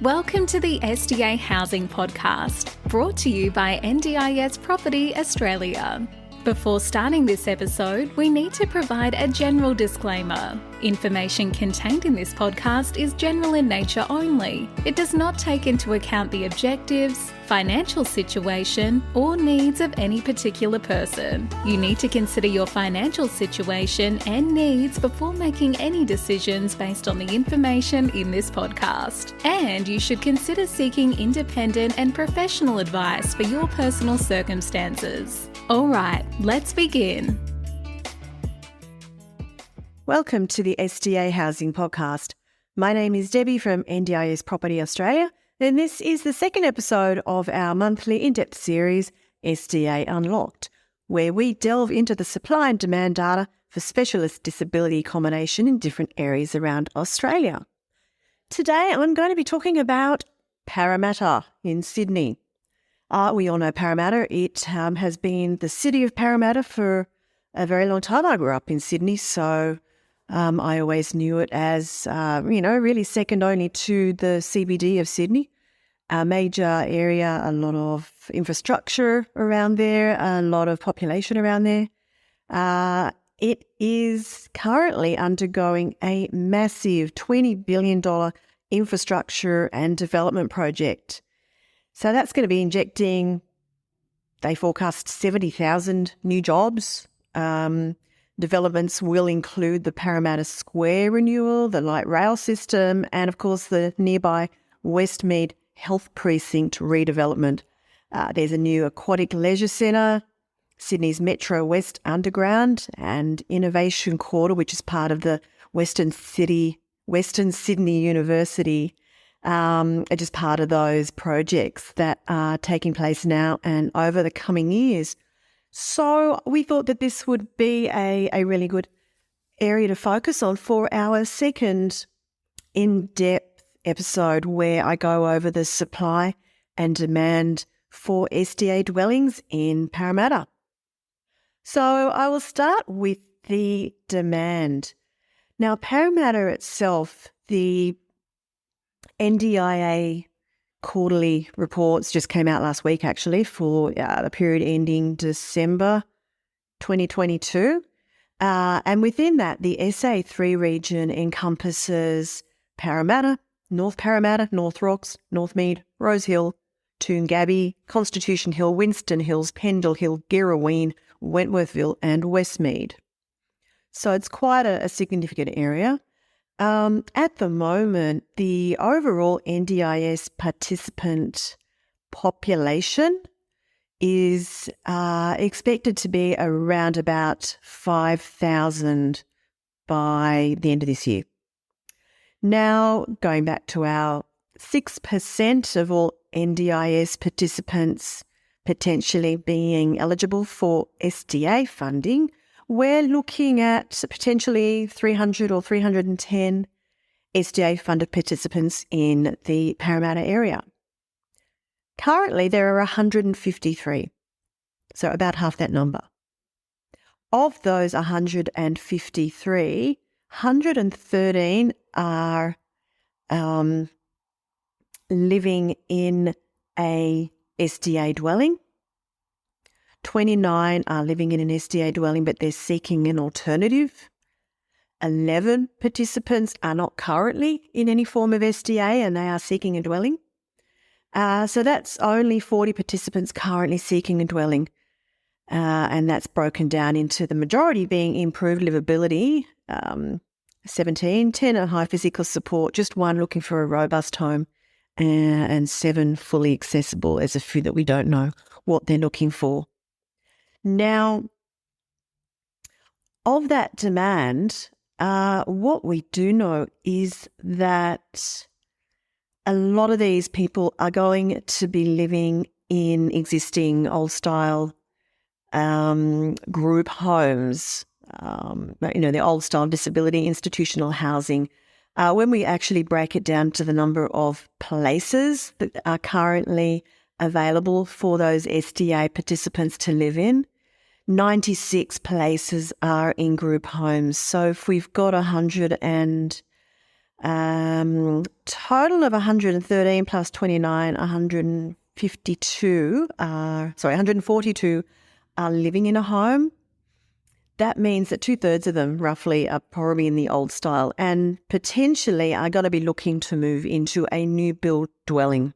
Welcome to the SDA Housing Podcast, brought to you by NDIS Property Australia. Before starting this episode, we need to provide a general disclaimer. Information contained in this podcast is general in nature only. It does not take into account the objectives, financial situation, or needs of any particular person. You need to consider your financial situation and needs before making any decisions based on the information in this podcast. And you should consider seeking independent and professional advice for your personal circumstances. All right, let's begin. Welcome to the SDA Housing Podcast. My name is Debbie from NDIS Property Australia, and this is the second episode of our monthly in-depth series, SDA Unlocked, where we delve into the supply and demand data for specialist disability accommodation in different areas around Australia. Today, I'm going to be talking about Parramatta in Sydney. We all know Parramatta. It has been the city of Parramatta for a very long time. I grew up in Sydney, so I always knew it as, really second only to the CBD of Sydney. A major area, a lot of infrastructure around there, a lot of population around there. It is currently undergoing a massive $20 billion infrastructure and development project. So that's going to be injecting, they forecast 70,000 new jobs. Developments will include the Parramatta Square renewal, the light rail system, and of course the nearby Westmead Health Precinct redevelopment. There's a new aquatic leisure centre, Sydney's Metro West Underground, and Innovation Quarter, which is part of the Western Sydney University. Just part of those projects that are taking place now and over the coming years. So we thought that this would be a really good area to focus on for our second in-depth episode, where I go over the supply and demand for SDA dwellings in Parramatta. So I will start with the demand. Now, Parramatta itself, the NDIA quarterly reports just came out last week, actually, for the period ending December 2022. And within that, the SA3 region encompasses Parramatta, North Rocks, Northmead, Rosehill, Toongabbie, Constitution Hill, Winston Hills, Pendle Hill, Girrawheen, Wentworthville and Westmead. So it's quite a significant area. At the moment, the overall NDIS participant population is expected to be around about 5,000 by the end of this year. Now, going back to our 6% of all NDIS participants potentially being eligible for SDA funding, we're looking at potentially 300 or 310 SDA-funded participants in the Parramatta area. Currently, there are 153, so about half that number. Of those 153, 113 are living in a SDA dwelling. 29 are living in an SDA dwelling, but they're seeking an alternative. 11 participants are not currently in any form of SDA and they are seeking a dwelling. So that's only 40 participants currently seeking a dwelling. And that's broken down into the majority being improved livability, 17, 10 are high physical support, just one looking for a robust home, and 7 fully accessible. There's a few that we don't know what they're looking for. Now, of that demand, what we do know is that a lot of these people are going to be living in existing old-style group homes, the old-style disability institutional housing. When we actually break it down to the number of places that are currently available for those SDA participants to live in, 96 places are in group homes. So if we've got 100 and Total of 113 plus 29, 142 142 are living in a home. That means that 2/3 of them roughly are probably in the old style and potentially are going to be looking to move into a new build dwelling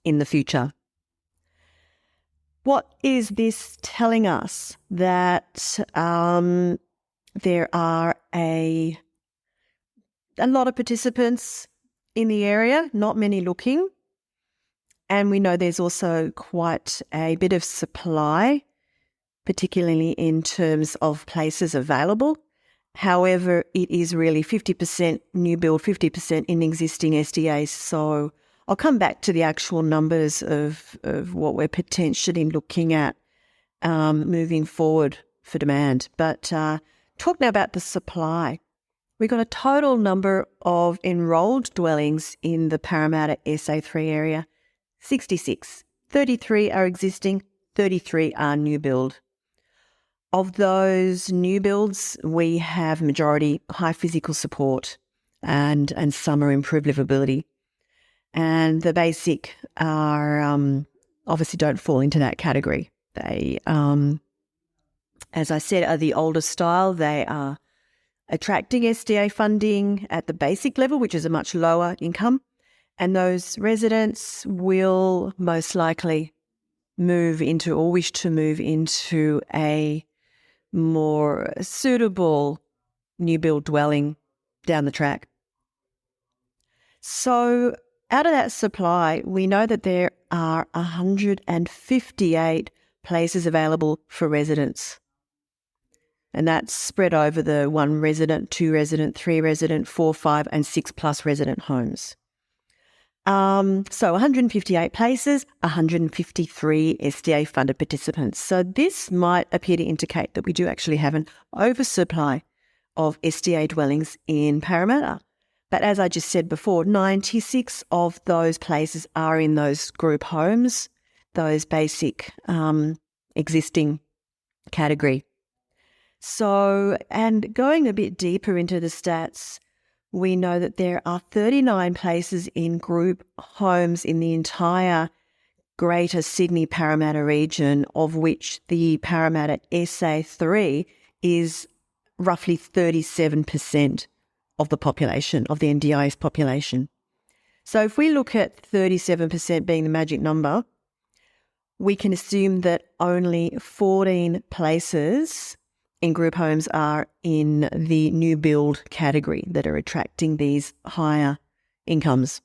in the future. What is this telling us? That there are a lot of participants in the area, not many looking, and we know there's also quite a bit of supply, particularly in terms of places available. However, it is really 50% new build, 50% in existing SDAs. So I'll come back to the actual numbers of what we're potentially looking at moving forward for demand. But talk now about the supply. We've got a total number of enrolled dwellings in the Parramatta SA3 area, 66. 33 are existing, 33 are new build. Of those new builds, we have majority high physical support and some are improved livability. And the basic are obviously don't fall into that category. They, as I said, are the older style. They are attracting SDA funding at the basic level, which is a much lower income. And those residents will most likely move into or wish to move into a more suitable new build dwelling down the track. So out of that supply, we know that there are 158 places available for residents. And that's spread over the 1 resident, 2 resident, 3 resident, 4, 5 and 6 plus resident homes. So 158 places, 153 SDA funded participants. So this might appear to indicate that we do actually have an oversupply of SDA dwellings in Parramatta. But as I just said before, 96 of those places are in those group homes, those basic existing category. So, and going a bit deeper into the stats, we know that there are 39 places in group homes in the entire Greater Sydney Parramatta region, of which the Parramatta SA3 is roughly 37% of the population, of the NDIS population. So if we look at 37% being the magic number, we can assume that only 14 places in group homes are in the new build category that are attracting these higher incomes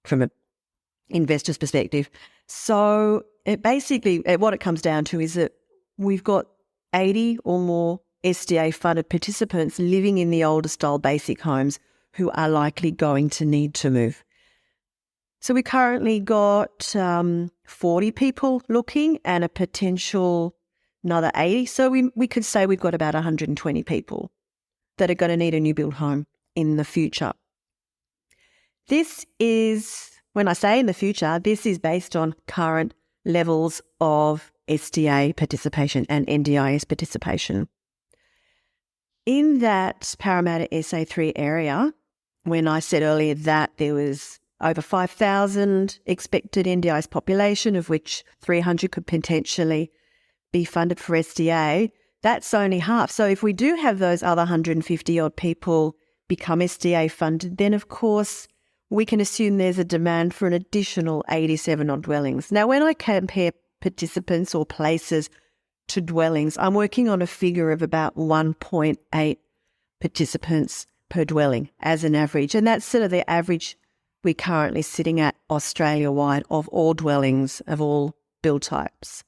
from an investor's perspective. So it basically, what it comes down to is that we've got 80 or more SDA funded participants living in the older style basic homes who are likely going to need to move. So we currently got 40 people looking and a potential another 80. So we could say we've got about 120 people that are going to need a new build home in the future. This is, when I say in the future, this is based on current levels of SDA participation and NDIS participation. In that Parramatta SA3 area, when I said earlier that there was over 5,000 expected NDIS population, of which 300 could potentially be funded for SDA, that's only half. So if we do have those other 150 odd people become SDA funded, then of course we can assume there's a demand for an additional 87 odd dwellings. Now, when I compare participants or places to dwellings, I'm working on a figure of about 1.8 participants per dwelling as an average. And that's sort of the average we're currently sitting at Australia-wide of all dwellings of all build types.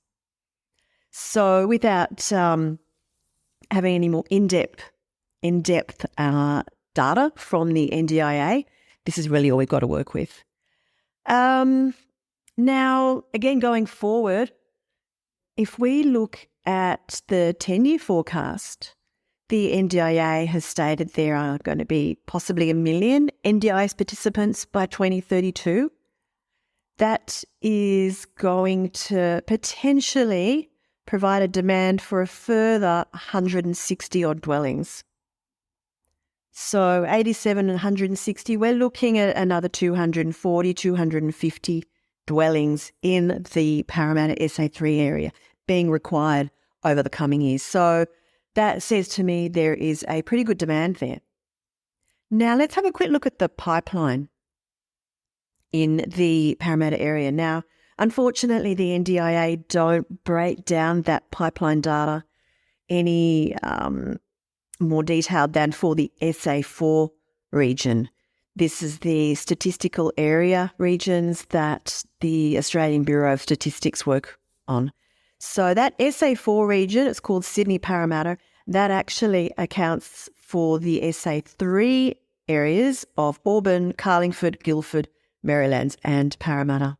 So without having any more in-depth data from the NDIA, this is really all we've got to work with. Now, again, going forward, if we look at the 10-year forecast, the NDIA has stated there are going to be possibly 1 million NDIS participants by 2032. That is going to potentially provide a demand for a further 160 odd dwellings. So 87 and 160, we're looking at another 240, 250 dwellings in the Parramatta SA3 area being required over the coming years. So that says to me there is a pretty good demand there. Now let's have a quick look at the pipeline in the Parramatta area. Now, unfortunately, the NDIA don't break down that pipeline data any more detailed than for the SA4 region. This is the statistical area regions that the Australian Bureau of Statistics work on. So that SA4 region, it's called Sydney Parramatta, that actually accounts for the SA3 areas of Auburn, Carlingford, Guildford, Marylands and Parramatta.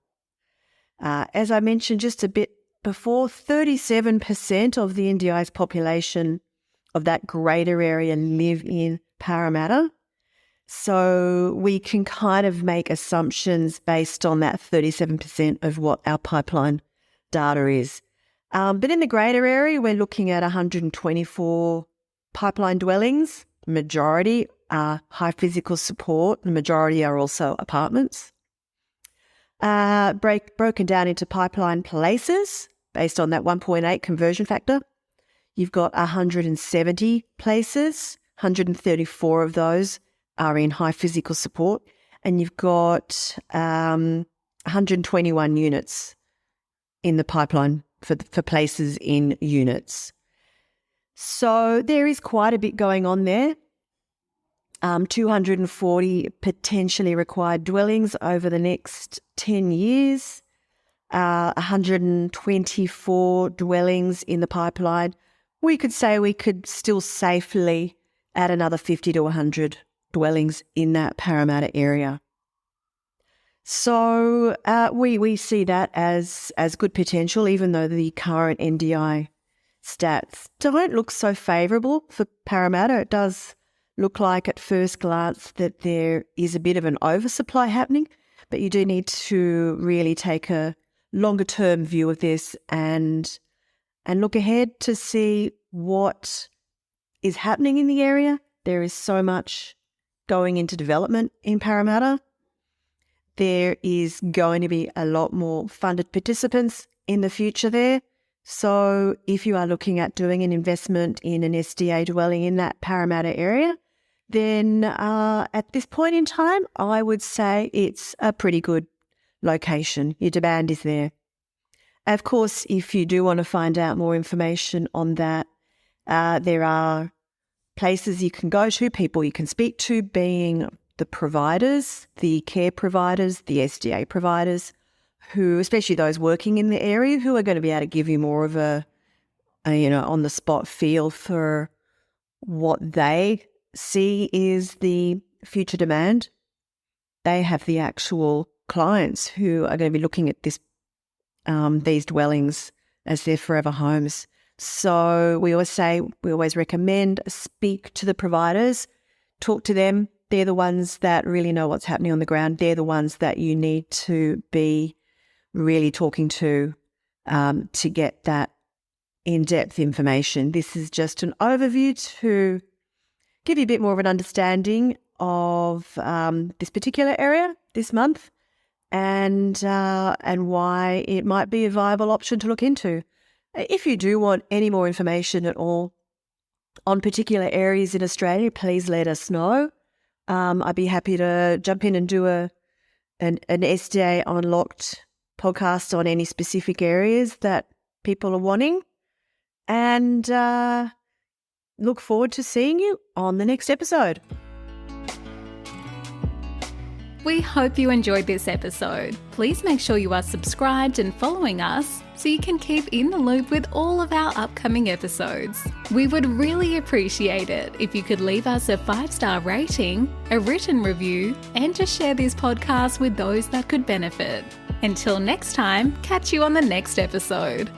As I mentioned just a bit before, 37% of the NDI's population of that greater area live in Parramatta. So we can kind of make assumptions based on that 37% of what our pipeline data is. But in the greater area, we're looking at 124 pipeline dwellings. The majority are high physical support. The majority are also apartments. Broken down into pipeline places based on that 1.8 conversion factor. You've got 170 places, 134 of those are in high physical support, and you've got 121 units in the pipeline for places in units. So there is quite a bit going on there. 240 potentially required dwellings over the next 10 years, 124 dwellings in the pipeline. We could say we could still safely add another 50 to 100 dwellings in that Parramatta area. So we see that as good potential, even though the current NDI stats don't look so favourable for Parramatta. It does look like at first glance that there is a bit of an oversupply happening, but you do need to really take a longer term view of this and look ahead to see what is happening in the area. There is so much going into development in Parramatta. There is going to be a lot more funded participants in the future there. So if you are looking at doing an investment in an SDA dwelling in that Parramatta area, then at this point in time, I would say it's a pretty good location. Your demand is there. Of course, if you do want to find out more information on that, there are places you can go to, people you can speak to, being the providers, the care providers, the SDA providers, who, especially those working in the area, who are going to be able to give you more of a on the spot feel for what they see is the future demand. They have the actual clients who are going to be looking at these dwellings as their forever homes. So we always recommend speak to the providers, talk to them. They're the ones that really know what's happening on the ground. They're the ones that you need to be really talking to get that in-depth information. This is just an overview to give you a bit more of an understanding of this particular area this month and why it might be a viable option to look into. If you do want any more information at all on particular areas in Australia, please let us know. I'd be happy to jump in and do an SDA Unlocked podcast on any specific areas that people are wanting. And look forward to seeing you on the next episode. We hope you enjoyed this episode. Please make sure you are subscribed and following us so you can keep in the loop with all of our upcoming episodes. We would really appreciate it if you could leave us a 5-star rating, a written review, and to share this podcast with those that could benefit. Until next time, catch you on the next episode.